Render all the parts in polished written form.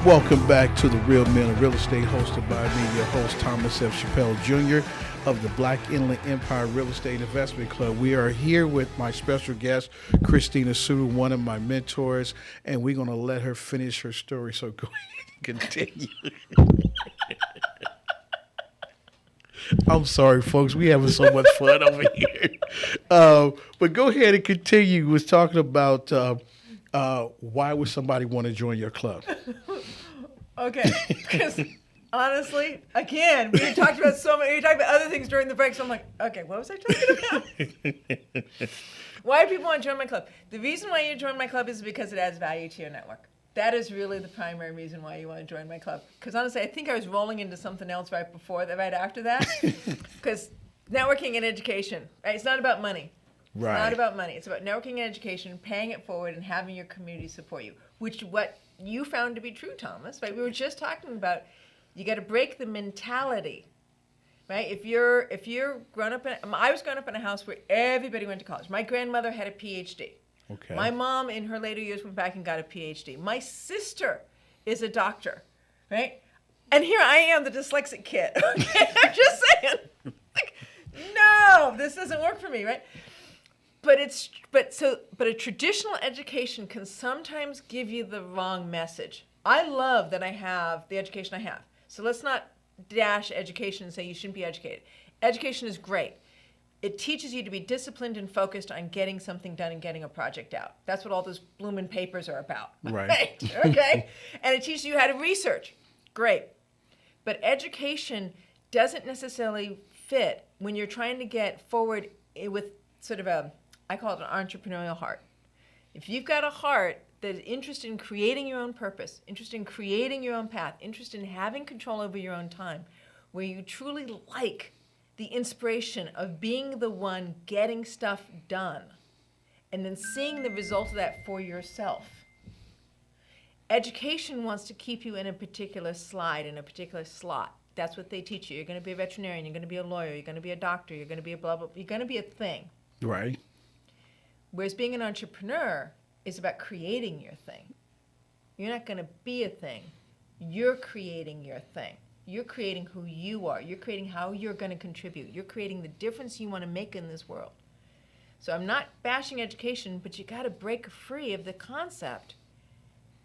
Welcome back to the Real Men of Real Estate, hosted by me, your host, Thomas F. Chappell Jr. of the Black Inland Empire Real Estate Investment Club. We are here with my special guest, Christina Suter, one of my mentors, and we're going to let her finish her story. So go ahead and continue. I'm sorry, folks. We having so much fun over here. But go ahead and continue. We was talking about why would somebody want to join your club? Okay, because honestly, again, we talked about other things during the break, so I'm like, okay, what was I talking about? Why do people want to join my club? The reason why you join my club is because it adds value to your network. That is really the primary reason why you want to join my club. Because honestly, I think I was rolling into something else right after that. Because networking and education, right? It's not about money. It's not about money. It's about networking and education, paying it forward, and having your community support you. What you found to be true, Thomas. Right? We were just talking about you got to break the mentality. Right? If you're grown up I was grown up in a house where everybody went to college. My grandmother had a PhD. Okay. My mom, in her later years, went back and got a PhD. My sister is a doctor, right? And here I am, the dyslexic kid. Okay, I'm just saying, like, no, this doesn't work for me, right? But a traditional education can sometimes give you the wrong message. I love that I have the education I have. So let's not dash education and say you shouldn't be educated. Education is great. It teaches you to be disciplined and focused on getting something done and getting a project out. That's what all those bloomin' papers are about. Right. Okay? And it teaches you how to research. Great. But education doesn't necessarily fit when you're trying to get forward with sort of I call it an entrepreneurial heart. If you've got a heart that is interested in creating your own purpose, interested in creating your own path, interested in having control over your own time, where you truly like the inspiration of being the one getting stuff done and then seeing the result of that for yourself. Education wants to keep you in a particular slide, in a particular slot. That's what they teach you. You're going to be a veterinarian, you're going to be a lawyer, you're going to be a doctor, you're going to be a blah, blah, you're going to be a thing. Right. Whereas being an entrepreneur is about creating your thing. You're not going to be a thing. You're creating your thing. You're creating who you are. You're creating how you're going to contribute. You're creating the difference you want to make in this world. So I'm not bashing education, but you got to break free of the concept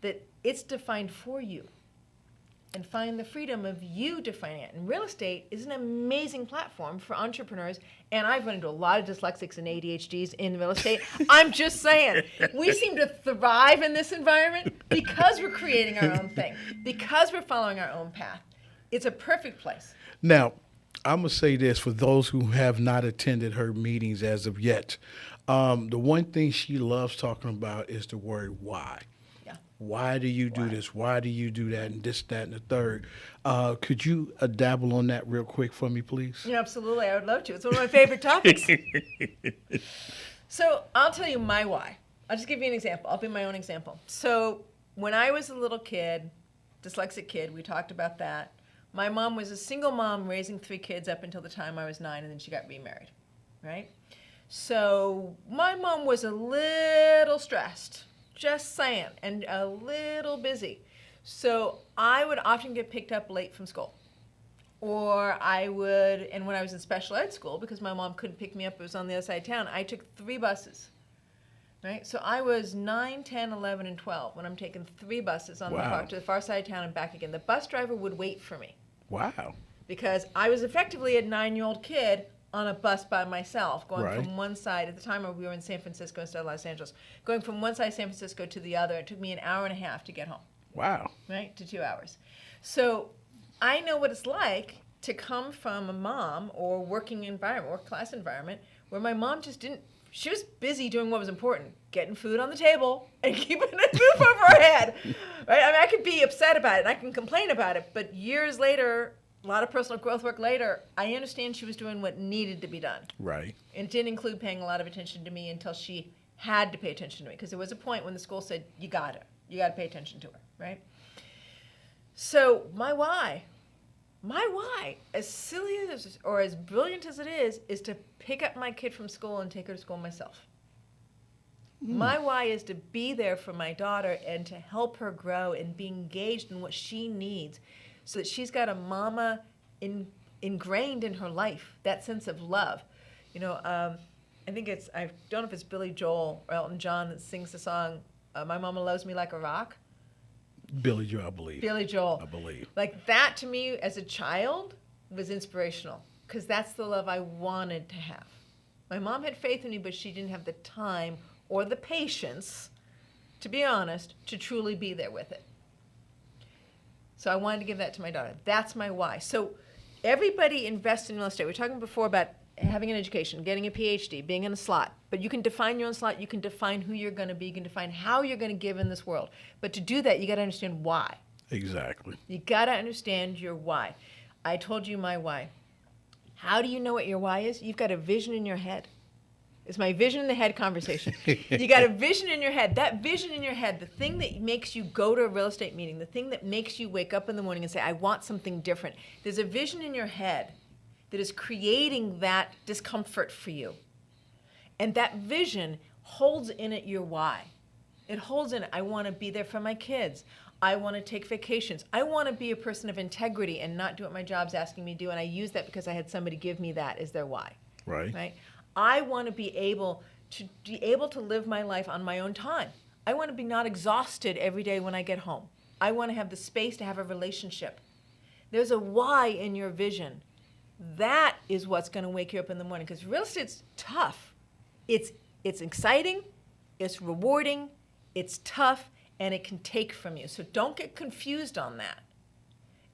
that it's defined for you and find the freedom of you defining it. And real estate is an amazing platform for entrepreneurs. And I've run into a lot of dyslexics and ADHDs in real estate. I'm just saying, we seem to thrive in this environment because we're creating our own thing, because we're following our own path. It's a perfect place. Now, I'm going to say this for those who have not attended her meetings as of yet. The one thing she loves talking about is the word why. Yeah. Why do you do this? Why do you do that? And this, that, and the third. Could you dabble on that real quick for me, please? Yeah, absolutely. I would love to. It's one of my favorite topics. So I'll tell you my why. I'll just give you an example. I'll be my own example. So when I was a little kid, dyslexic kid, we talked about that. My mom was a single mom raising 3 kids up until the time I was 9, and then she got remarried, right? So my mom was a little stressed, just saying, and a little busy. So I would often get picked up late from school. Or and when I was in special ed school, because my mom couldn't pick me up, it was on the other side of town, I took 3 buses. Right? So I was 9, 10, 11, and 12 when I'm taking 3 buses on to the far side of town and back again. The bus driver would wait for me. Wow. Because I was effectively a 9-year-old kid on a bus by myself, going Right. from one side. At the time we were in San Francisco instead of Los Angeles. Going from one side of San Francisco to the other. It took me an hour and a half to get home. Wow. Right? To 2 hours. So I know what it's like to come from a mom or working environment, work class environment, where my mom just didn't. She was busy doing what was important, getting food on the table and keeping a roof over her head. Right? I mean, I could be upset about it and I can complain about it, but years later, a lot of personal growth work later, I understand she was doing what needed to be done. Right. And it didn't include paying a lot of attention to me until she had to pay attention to me, because there was a point when the school said, you got to pay attention to her, right? So my why, as silly as or as brilliant as it is to pick up my kid from school and take her to school myself. My why is to be there for my daughter and to help her grow and be engaged in what she needs so that she's got a mama ingrained in her life, that sense of love. You know, I think I don't know if it's Billy Joel or Elton John that sings the song, My Mama Loves Me Like a Rock. Billy Joel, I believe. Billy Joel. I believe. Like that to me as a child was inspirational because that's the love I wanted to have. My mom had faith in me, but she didn't have the time or the patience, to be honest, to truly be there with it. So I wanted to give that to my daughter. That's my why. So everybody invests in real estate. We were talking before about having an education, getting a PhD, being in a slot. But you can define your own slot. You can define who you're going to be. You can define how you're going to give in this world. But to do that, you got to understand why. Exactly. You got to understand your why. I told you my why. How do you know what your why is? You've got a vision in your head. It's my vision in the head conversation. You got a vision in your head. That vision in your head, the thing that makes you go to a real estate meeting, the thing that makes you wake up in the morning and say, I want something different. There's a vision in your head that is creating that discomfort for you. And that vision holds in it your why. It holds in it, I want to be there for my kids. I want to take vacations. I want to be a person of integrity and not do what my job's asking me to do. And I use that because I had somebody give me that as their why. Right. I want to be able to live my life on my own time. I want to be not exhausted every day when I get home. I want to have the space to have a relationship. There's a why in your vision. That is what's going to wake you up in the morning because real estate's tough. It's exciting, it's rewarding, it's tough, and it can take from you. So don't get confused on that.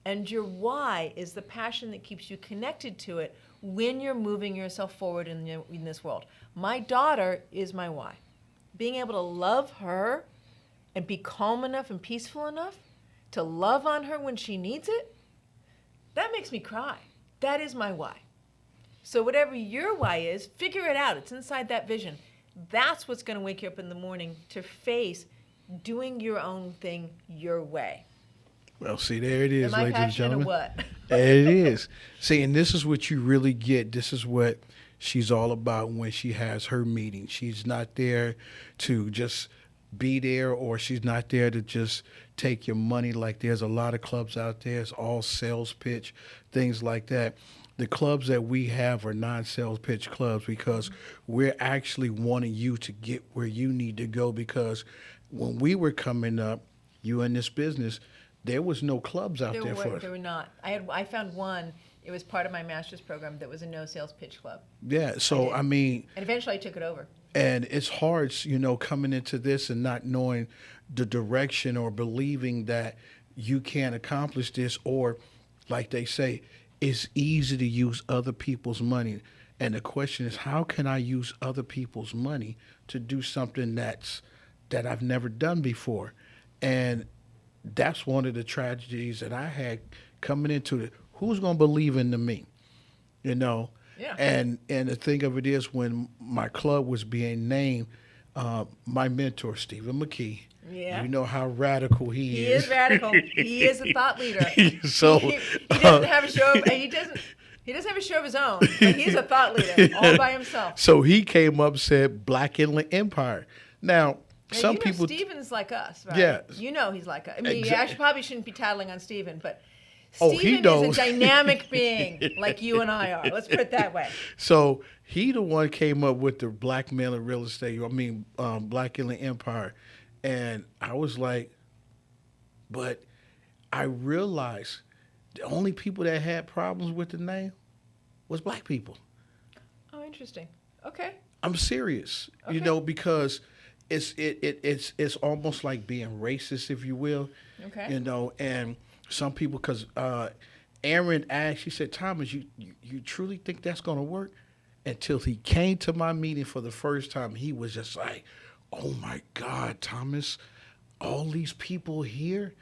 And your why is the passion that keeps you connected to it when you're moving yourself forward in this world. My daughter is my why. Being able to love her and be calm enough and peaceful enough to love on her when she needs it, that makes me cry. That is my why. So whatever your why is, figure it out. It's inside that vision. That's what's going to wake you up in the morning to face doing your own thing your way. Well, see, there it is, Am I ladies and passionate gentlemen. or what? There it is. See, and this is what you really get. This is what she's all about when she has her meeting. She's not there to just be there, or she's not there to just take your money. Like there's a lot of clubs out there. It's all sales pitch, things like that. The clubs that we have are non-sales pitch clubs because we're actually wanting you to get where you need to go, because when we were coming up, you in this business, there was no clubs out there for us. There were not. I found one. It was part of my master's program that was a no sales pitch club. Yeah, so I mean, and eventually I took it over. And it's hard, coming into this and not knowing the direction or believing that you can accomplish this, or like they say, it's easy to use other people's money. And the question is, how can I use other people's money to do something that I've never done before? And that's one of the tragedies that I had coming into it. Who's going to believe into me? Yeah. And the thing of it is, when my club was being named, my mentor, Stephen McKee, you know how radical he is. He is radical. He is a thought leader. So he doesn't have a show. He doesn't have a show of his own, but he's a thought leader all by himself. So he came up and said, Black Inland Empire. Now, some people. Stephen's like us, right? Yeah. You know he's like us. I mean, you actually probably shouldn't be tattling on Stephen, but he Stephen knows. is a dynamic being like you and I are. Let's put it that way. So he the one came up with the Black Inland Real Estate, Black Inland Empire. And I was like, but I realized the only people that had problems with the name was black people. Oh, interesting. Okay. I'm serious, Okay. because it's almost like being racist, if you will. Okay. And some people, because Aaron asked, she said, Thomas, you truly think that's going to work? Until he came to my meeting for the first time, he was just like, oh my God, Thomas, all these people here,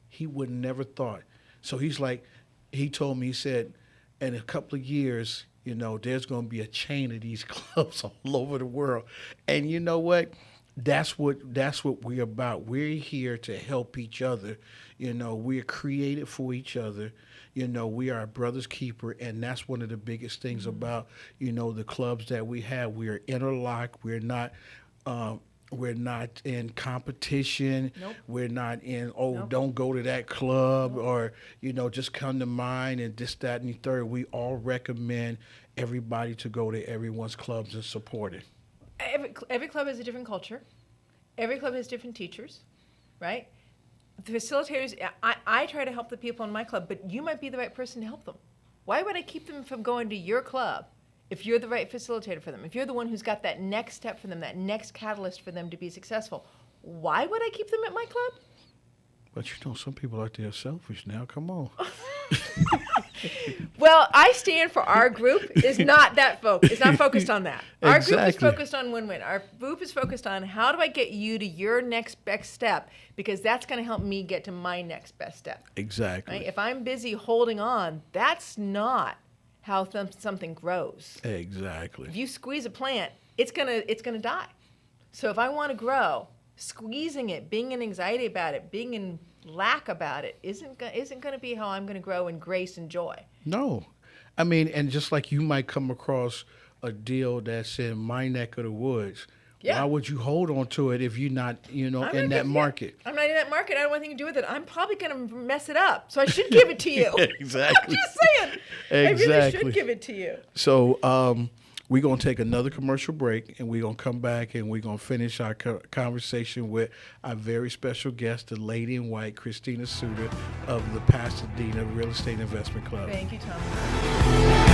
he would never thought. So he's like, he told me, he said, in a couple of years, there's going to be a chain of these clubs all over the world. And you know what? That's what we're about. We're here to help each other. We're created for each other. We are a brother's keeper, and that's one of the biggest things about, the clubs that we have. We are interlocked. We're not We're not in competition. Nope. We're not in, Nope. don't go to that club, or, just come to mine and this, that, and the third. We all recommend everybody to go to everyone's clubs and support it. Every club has a different culture. Every club has different teachers, right? The facilitators, I try to help the people in my club, but you might be the right person to help them. Why would I keep them from going to your club if you're the right facilitator for them? If you're the one who's got that next step for them, that next catalyst for them to be successful, why would I keep them at my club? But some people out there are selfish now. Come on. Well, I stand for our group is not that focused. It's not focused on that. Our group is Exactly. focused on win-win. Our group is focused on how do I get you to your next best step, because that's going to help me get to my next best step. Exactly. Right? If I'm busy holding on, that's not how something grows. Exactly. If you squeeze a plant, it's gonna die. So if I want to grow, squeezing it, being in anxiety about it, being in lack about it, isn't going to be how I'm going to grow in grace and joy. No. I mean, and just like you might come across a deal that's in my neck of the woods, Yeah. why would you hold on to it if you're not, I'm not in that gonna- market? I'm not in that market. I don't want anything to do with it. I'm probably going to mess it up. So I should give it to you. Exactly. I'm just saying. I really Exactly. should give it to you. So we're going to take another commercial break, and we're going to come back, and we're going to finish our conversation with our very special guest, the lady in white, Christina Suter of the Pasadena Real Estate Investment Club. Thank you, Tom.